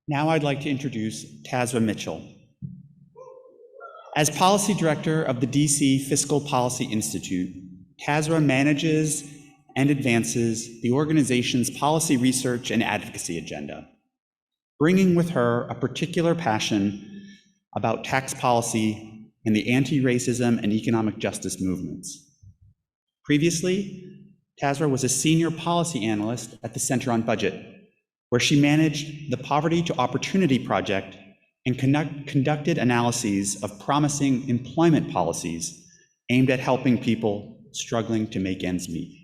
Now I'd like to introduce Tazra Mitchell. As Policy Director of the DC Fiscal Policy Institute, Tazra manages and advances the organization's policy research and advocacy agenda, bringing with her a particular passion about tax policy and the anti-racism and economic justice movements. Previously, Tazra was a senior policy analyst at the Center on Budget, where she managed the Poverty to Opportunity Project and conducted analyses of promising employment policies aimed at helping people struggling to make ends meet.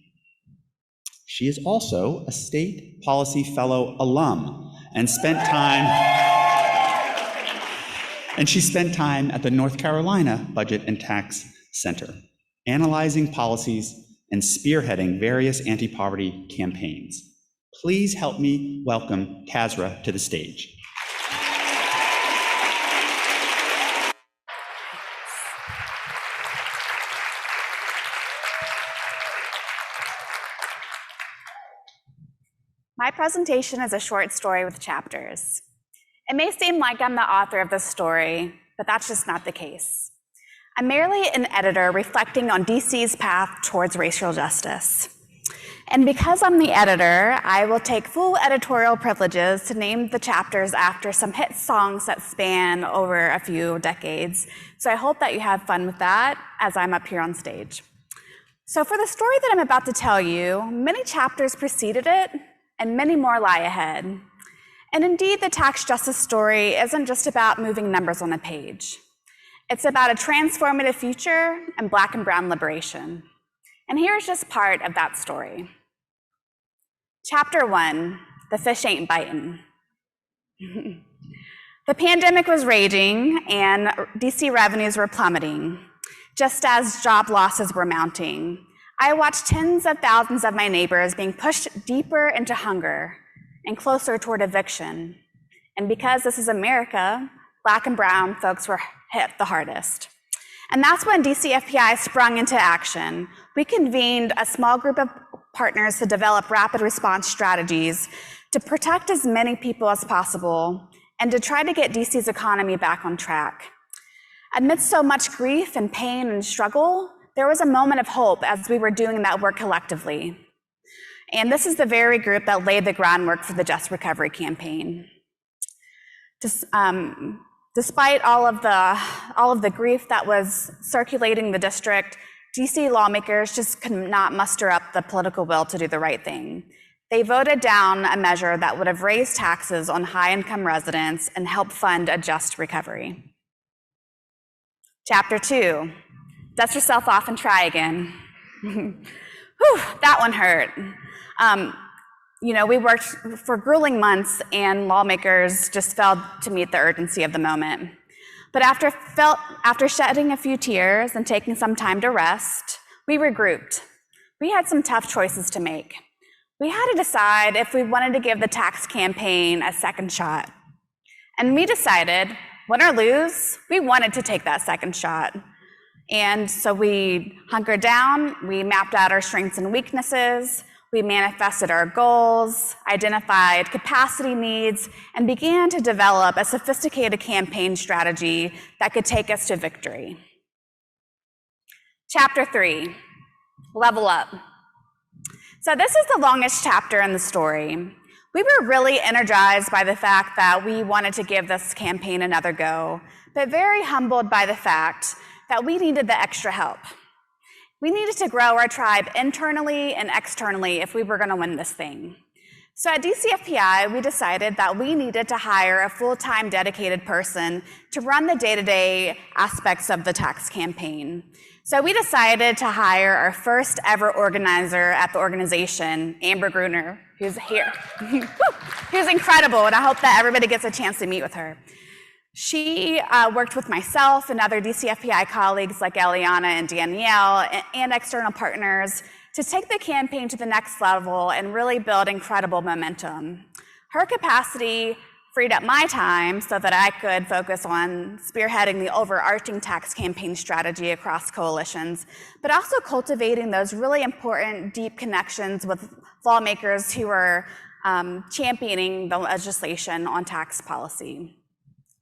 She is also a State Policy Fellow alum and spent time at the North Carolina Budget and Tax Center, analyzing policies and spearheading various anti-poverty campaigns. Please help me welcome Tazra to the stage. My presentation is a short story with chapters. It may seem like I'm the author of this story, but that's just not the case. I'm merely an editor reflecting on DC's path towards racial justice. And because I'm the editor, I will take full editorial privileges to name the chapters after some hit songs that span over a few decades. So I hope that you have fun with that as I'm up here on stage. So for the story that I'm about to tell you, many chapters preceded it, and many more lie ahead. And indeed, the tax justice story isn't just about moving numbers on a page. It's about a transformative future and Black and brown liberation. And here's just part of that story. Chapter 1, the fish ain't bitin'. The pandemic was raging and DC revenues were plummeting, just as job losses were mounting. I watched tens of thousands of my neighbors being pushed deeper into hunger and closer toward eviction. And because this is America, Black and brown folks were hit the hardest. And that's when DCFPI sprung into action. We convened a small group of partners to develop rapid response strategies to protect as many people as possible and to try to get DC's economy back on track. Amidst so much grief and pain and struggle, there was a moment of hope as we were doing that work collectively. And this is the very group that laid the groundwork for the Just Recovery campaign. Despite all of the grief that was circulating the district, DC lawmakers just could not muster up the political will to do the right thing. They voted down a measure that would have raised taxes on high-income residents and helped fund a just recovery. Chapter 2, dust yourself off and try again. Whew, that one hurt. We worked for grueling months and lawmakers just failed to meet the urgency of the moment. But after shedding a few tears and taking some time to rest, we regrouped. We had some tough choices to make. We had to decide if we wanted to give the tax campaign a second shot. And we decided, win or lose, we wanted to take that second shot. And so we hunkered down, we mapped out our strengths and weaknesses, we manifested our goals, identified capacity needs, and began to develop a sophisticated campaign strategy that could take us to victory. Chapter 3, level up. So this is the longest chapter in the story. We were really energized by the fact that we wanted to give this campaign another go, but very humbled by the fact that we needed the extra help. We needed to grow our tribe internally and externally if we were going to win this thing. So at DCFPI, we decided that we needed to hire a full-time dedicated person to run the day-to-day aspects of the tax campaign. So we decided to hire our first ever organizer at the organization, Amber Gruner, who's here. Who's incredible, and I hope that everybody gets a chance to meet with her. She worked with myself and other DCFPI colleagues like Eliana and Danielle and external partners to take the campaign to the next level and really build incredible momentum. Her capacity freed up my time so that I could focus on spearheading the overarching tax campaign strategy across coalitions, but also cultivating those really important deep connections with lawmakers who are championing the legislation on tax policy.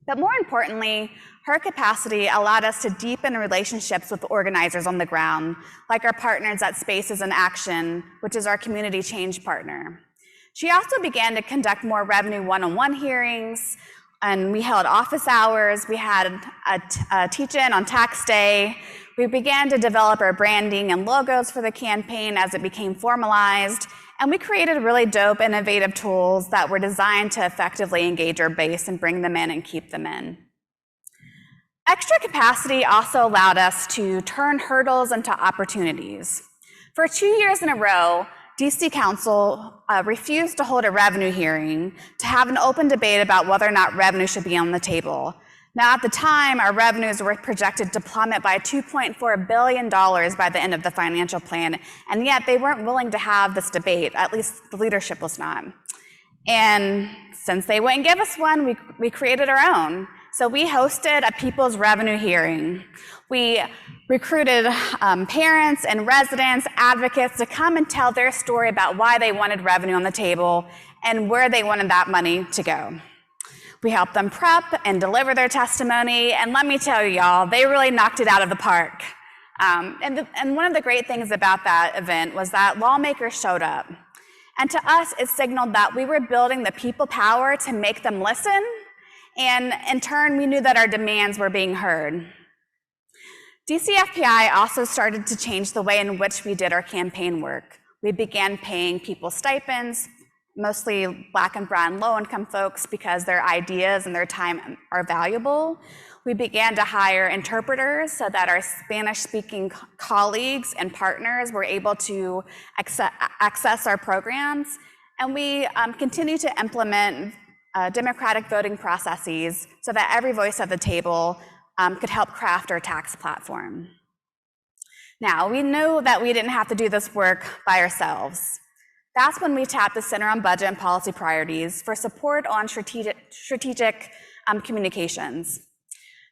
But more importantly, her capacity allowed us to deepen relationships with organizers on the ground, like our partners at Spaces in Action, which is our community change partner. She also began to conduct more revenue one-on-one hearings, and we held office hours. We had a teach-in on tax day. We began to develop our branding and logos for the campaign as it became formalized, and we created really dope, innovative tools that were designed to effectively engage our base and bring them in and keep them in. Extra capacity also allowed us to turn hurdles into opportunities. For 2 years in a row, DC Council refused to hold a revenue hearing to have an open debate about whether or not revenue should be on the table. Now, at the time, our revenues were projected to plummet by $2.4 billion by the end of the financial plan, and yet they weren't willing to have this debate, at least the leadership was not. And since they wouldn't give us one, we created our own. So we hosted a people's revenue hearing. We recruited parents and residents, advocates to come and tell their story about why they wanted revenue on the table and where they wanted that money to go. We helped them prep and deliver their testimony, and let me tell you, y'all, they really knocked it out of the park. And one of the great things about that event was that lawmakers showed up. And to us, it signaled that we were building the people power to make them listen, and in turn, we knew that our demands were being heard. DCFPI also started to change the way in which we did our campaign work. We began paying people stipends, mostly Black and brown low-income folks, because their ideas and their time are valuable. We began to hire interpreters so that our Spanish-speaking colleagues and partners were able to access our programs. And we continue to implement democratic voting processes so that every voice at the table could help craft our tax platform. Now, we know that we didn't have to do this work by ourselves. That's when we tapped the Center on Budget and Policy Priorities for support on strategic communications.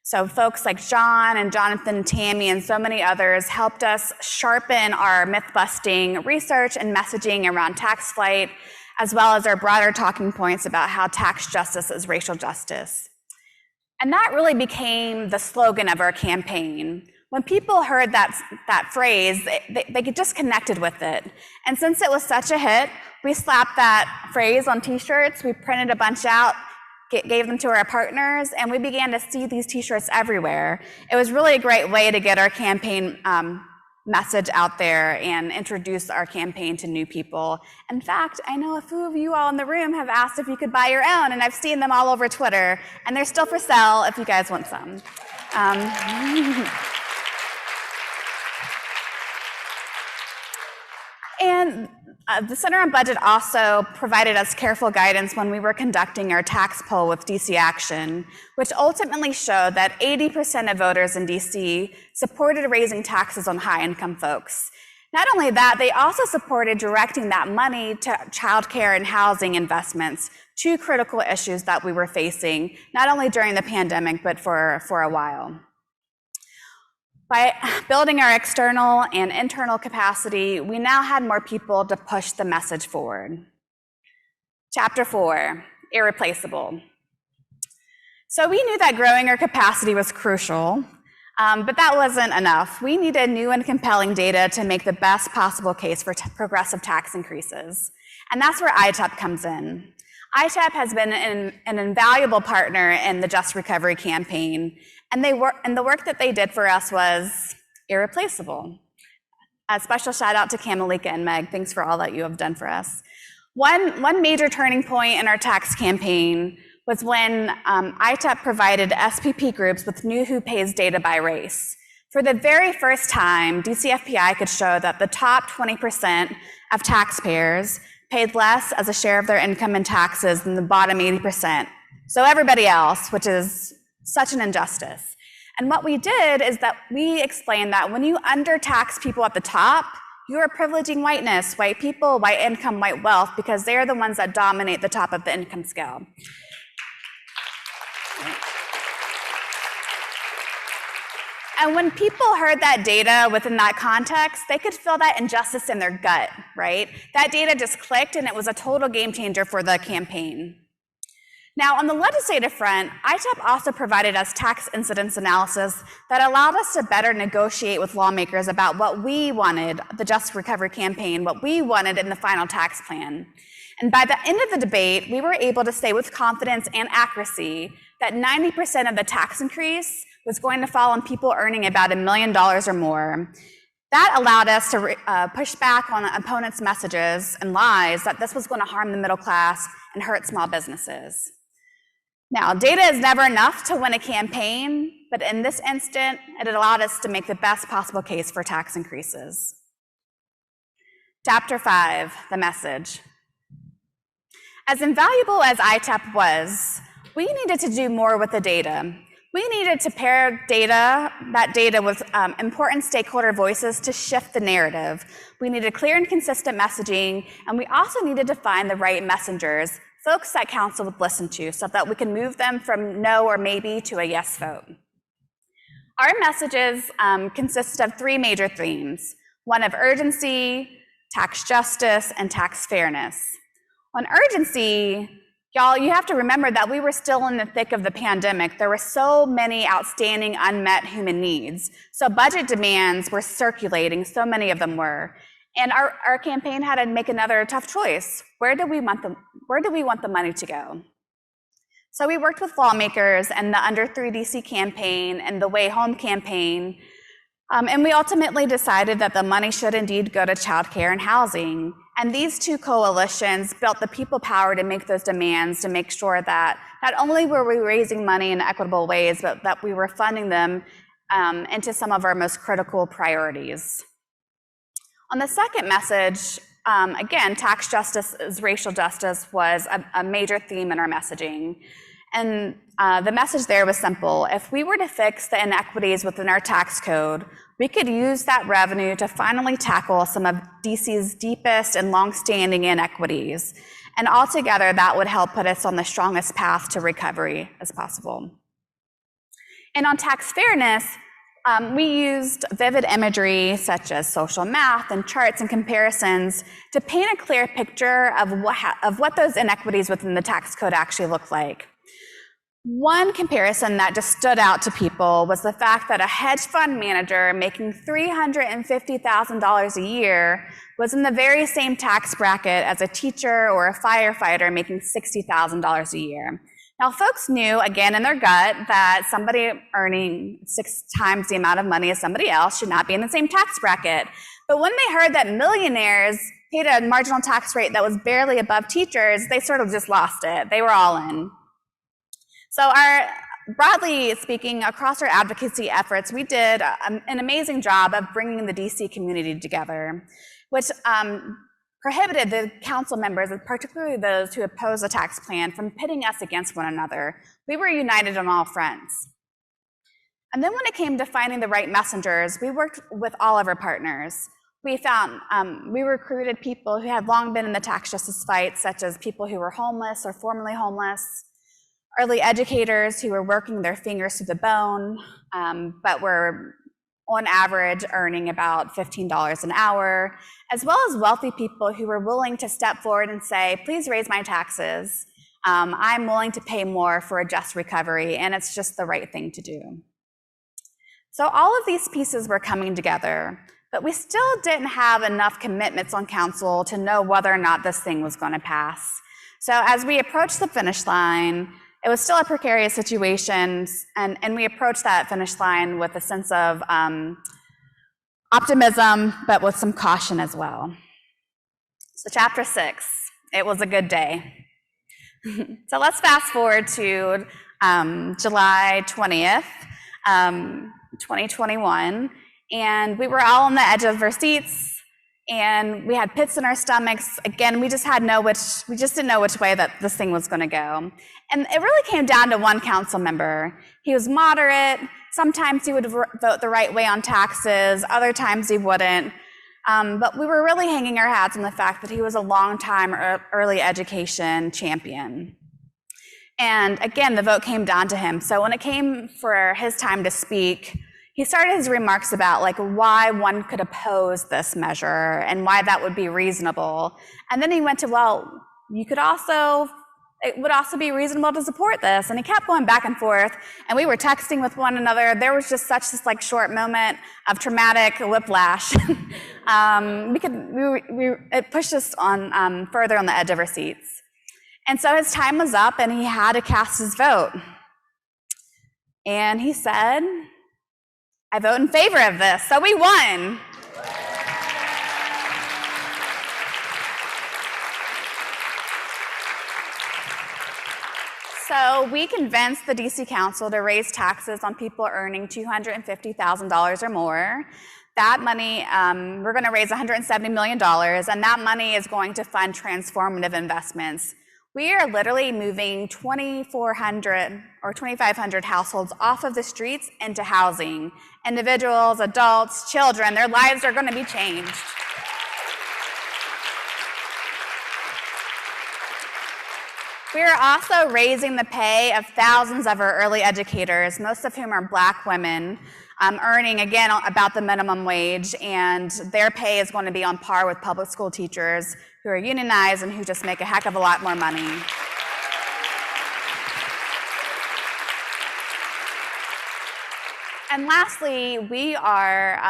So folks like John and Jonathan, Tammy, and so many others helped us sharpen our myth-busting research and messaging around tax flight, as well as our broader talking points about how tax justice is racial justice. And that really became the slogan of our campaign. When people heard that phrase, they just connected with it. And since it was such a hit, we slapped that phrase on t-shirts, we printed a bunch out, gave them to our partners, and we began to see these t-shirts everywhere. It was really a great way to get our campaign message out there and introduce our campaign to new people. In fact, I know a few of you all in the room have asked if you could buy your own, and I've seen them all over Twitter, and they're still for sale if you guys want some. And the Center on Budget also provided us careful guidance when we were conducting our tax poll with DC Action, which ultimately showed that 80% of voters in DC supported raising taxes on high-income folks. Not only that, they also supported directing that money to childcare and housing investments, two critical issues that we were facing, not only during the pandemic, but for a while. By building our external and internal capacity, we now had more people to push the message forward. Chapter 4, Irreplaceable. So we knew that growing our capacity was crucial, but that wasn't enough. We needed new and compelling data to make the best possible case for progressive tax increases. And that's where ITEP comes in. ITEP has been an invaluable partner in the Just Recovery campaign, and the work that they did for us was irreplaceable. A special shout out to Kamalika and Meg. Thanks for all that you have done for us. One major turning point in our tax campaign was when ITEP provided SPP groups with new who pays data by race. For the very first time, DCFPI could show that the top 20% of taxpayers paid less as a share of their income in taxes than the bottom 80%. So everybody else, which is such an injustice. And what we did is that we explained that when you undertax people at the top, you are privileging whiteness, white people, white income, white wealth, because they're the ones that dominate the top of the income scale. And when people heard that data within that context, they could feel that injustice in their gut, right? That data just clicked, and it was a total game changer for the campaign. Now, on the legislative front, ITEP also provided us tax incidence analysis that allowed us to better negotiate with lawmakers about what we wanted, the Just Recovery campaign, what we wanted in the final tax plan. And by the end of the debate, we were able to say with confidence and accuracy that 90% of the tax increase was going to fall on people earning about $1 million or more. That allowed us to push back on opponents' messages and lies that this was going to harm the middle class and hurt small businesses. Now, data is never enough to win a campaign, but in this instant, it allowed us to make the best possible case for tax increases. Chapter 5, the message. As invaluable as ITEP was, we needed to do more with the data. We needed to pair that data with important stakeholder voices to shift the narrative. We needed clear and consistent messaging, and we also needed to find the right messengers, folks that council would listen to, so that we can move them from no or maybe to a yes vote. Our messages consist of 3 major themes: one of urgency, tax justice, and tax fairness. On urgency, y'all, you have to remember that we were still in the thick of the pandemic. There were so many outstanding unmet human needs. So budget demands were circulating, so many of them were. And our campaign had to make another tough choice. Where do we want the money to go? So we worked with lawmakers and the Under 3 DC campaign and the Way Home campaign, and we ultimately decided that the money should indeed go to childcare and housing. And these 2 coalitions built the people power to make those demands, to make sure that not only were we raising money in equitable ways, but that we were funding them into some of our most critical priorities. On the second message, again, tax justice as racial justice was a major theme in our messaging. And the message there was simple. If we were to fix the inequities within our tax code, we could use that revenue to finally tackle some of DC's deepest and longstanding inequities. And altogether, that would help put us on the strongest path to recovery as possible. And on tax fairness, we used vivid imagery such as social math and charts and comparisons to paint a clear picture of what those inequities within the tax code actually look like. One comparison that just stood out to people was the fact that a hedge fund manager making $350,000 a year was in the very same tax bracket as a teacher or a firefighter making $60,000 a year. Now, folks knew, again, in their gut, that somebody earning 6 times the amount of money as somebody else should not be in the same tax bracket. But when they heard that millionaires paid a marginal tax rate that was barely above teachers, they sort of just lost it. They were all in. So broadly speaking, across our advocacy efforts, we did an amazing job of bringing the DC community together, which prohibited the council members, particularly those who opposed the tax plan, from pitting us against one another. We were united on all fronts. And then when it came to finding the right messengers, we worked with all of our partners. We recruited people who had long been in the tax justice fight, such as people who were homeless or formerly homeless, early educators who were working their fingers to the bone, but were on average earning about $15 an hour, as well as wealthy people who were willing to step forward and say, please raise my taxes. I'm willing to pay more for a just recovery, and it's just the right thing to do. So all of these pieces were coming together, but we still didn't have enough commitments on council to know whether or not this thing was going to pass. So as we approached the finish line, it was still a precarious situation, and we approached that finish line with a sense of optimism, but with some caution as well. So chapter 6, it was a good day. So let's fast forward to July 20th, 2021, and we were all on the edge of our seats, and we had pits in our stomachs. Again, we just didn't know which way that this thing was going to go. And it really came down to one council member. He was moderate. Sometimes he would vote the right way on taxes. Other times he wouldn't. But we were really hanging our hats on the fact that he was a longtime early education champion. And again, the vote came down to him. So when it came for his time to speak, he started his remarks about like why one could oppose this measure and why that would be reasonable. And then he went to, well, it would also be reasonable to support this. And he kept going back and forth, and we were texting with one another. There was just such this like short moment of traumatic whiplash. It pushed us on further on the edge of our seats. And so his time was up, and he had to cast his vote. And he said, I vote in favor of this. So we won. So we convinced the DC Council to raise taxes on people earning $250,000 or more. That money, we're going to raise $170 million, and that money is going to fund transformative investments. We are literally moving 2,400 or 2,500 households off of the streets into housing. Individuals, adults, children, their lives are going to be changed. We are also raising the pay of thousands of our early educators, most of whom are Black women, earning, again, about the minimum wage, and their pay is going to be on par with public school teachers who are unionized and who just make a heck of a lot more money. And lastly, we are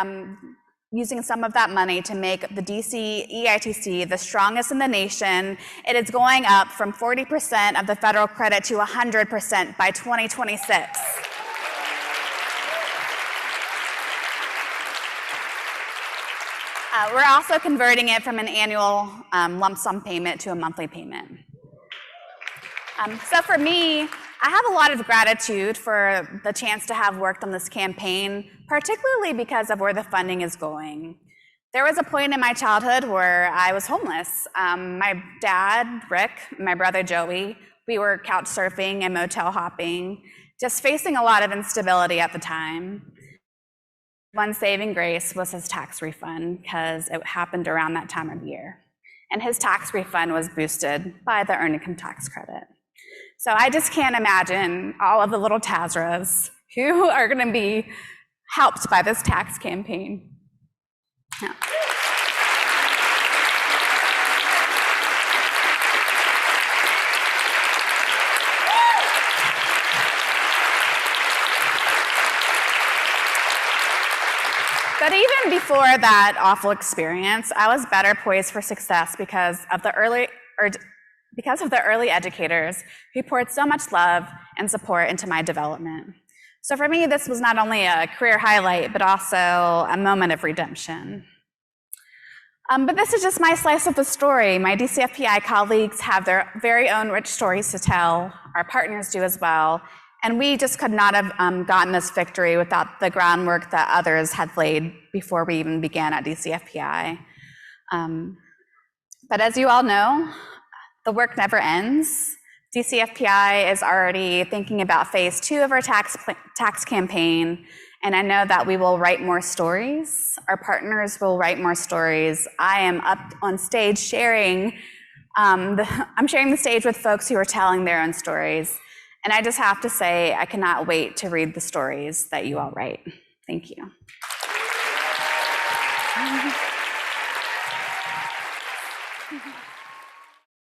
using some of that money to make the DC EITC the strongest in the nation. It is going up from 40% of the federal credit to 100% by 2026. We're also converting it from an annual lump sum payment to a monthly payment. So for me, I have a lot of gratitude for the chance to have worked on this campaign, particularly because of where the funding is going. There was a point in my childhood where I was homeless. My dad, Rick, and my brother, Joey, we were couch surfing and motel hopping, just facing a lot of instability at the time. One saving grace was his tax refund, because it happened around that time of year. And his tax refund was boosted by the earned income tax credit. So I just can't imagine all of the little Tazras who are going to be helped by this tax campaign. Yeah. But even before that awful experience, I was better poised for success because of the early educators who poured so much love and support into my development. So for me, this was not only a career highlight, but also a moment of redemption. But this is just my slice of the story. My DCFPI colleagues have their very own rich stories to tell. Our partners do as well. And we just could not have gotten this victory without the groundwork that others had laid before we even began at DCFPI. But as you all know, the work never ends. DCFPI is already thinking about phase 2 of our tax campaign, and I know that we will write more stories. Our partners will write more stories. I am up on stage sharing. I'm sharing the stage with folks who are telling their own stories. And I just have to say, I cannot wait to read the stories that you all write. Thank you.